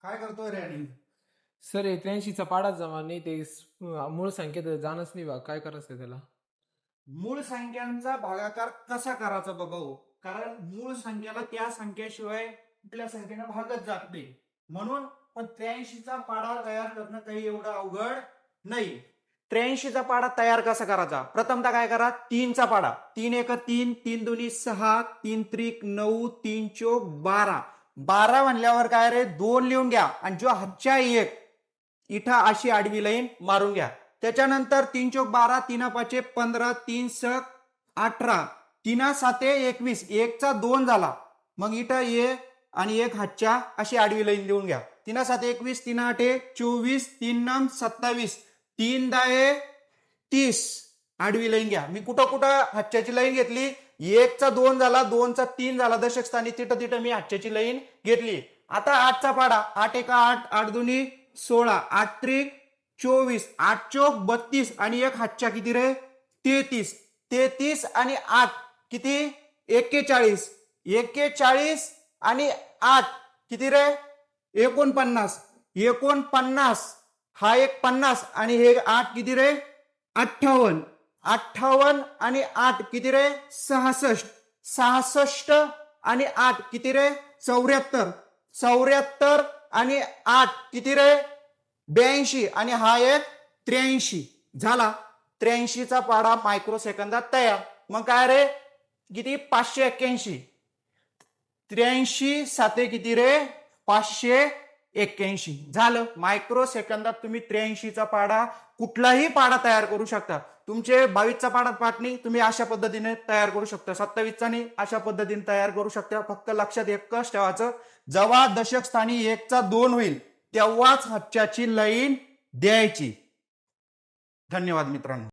काय करतोय रे आणि सर 83चा पाडाच जमा नाही ते मूळ संख्येत जाणच नाही बा काय करायचं त्याला. मूळ संख्यांचा भागाकार कसा करायचा बाबा हो? कारण मूळ संख्याला त्या संख्येशिवाय कुठल्या संख्येने भागत जात नाही. म्हणून पण 83चा पाडा तयार करणं काही एवढं अवघड नाही. 83चा पाडा तयार कसा करायचा? प्रथमतः काय करा, 3चा पाडा. 3 एक 3, 3 दोन्ही 6, 3 त्रिक 9, 3 चोक 12. 12 म्हणल्यावर काय रे, 2 लिहून घ्या आणि जो हातच्या एक इथं अशी आडवी लाईन मारून घ्या. त्याच्यानंतर 3 चोक 12, 3 पाचे 15, 3 सक 18, 3 साते 21, 1 चा 2 झाला. मग इथं ये आणि एक हातच्या अशी आडवी लाईन देऊन घ्या. 3 साते 21, 3 आठे 24, 3 नम 27, 3 दाये 30 आडवी लाईन घ्या. मी कुठं कुठं हातच्याची लाईन घेतली, 1 चा 2 झाला, 2 चा 3 झाला दशक स्थानी, तिथं तिथं मी हातच्याची लाईन घेतली. आता 8चा पाडा. 8 एका 8, 8 दोन्ही 16, 8 त्रिक 24, 8 चोक 32 आणि एक हातच्या किती रे 33. 33 आणि 8 किती 41. 41 आणि 8 किती रे 49. 49 हा एक 50 आणि हे 8 किती रे 58. 58 आणि 8 किती रे 66. 66 आणि 8 किती रे 74. 74 आणि 8 किती रे 82 आणि हा एक 83 झाला. 83चा पाडा मायक्रो सेकंदात तयार. मग काय रे किती 581. 83 साते किती रे 581 झालं. मायक्रो सेकंदात तुम्ही 83चा पाडा कुठलाही पाडा तयार करू शकता. तुमचे 22चा पाडा पाठणी तुम्ही अशा पद्धतीने तयार करू शकता, 27चा नाही अशा पद्धतीने तयार करू शकता. फक्त लक्षात एकच ठेवायचं, जेव्हा दशक स्थानी 1 चा 2 होईल तेव्हाच हातच्याची लाईन द्यायची. धन्यवाद मित्रांनो.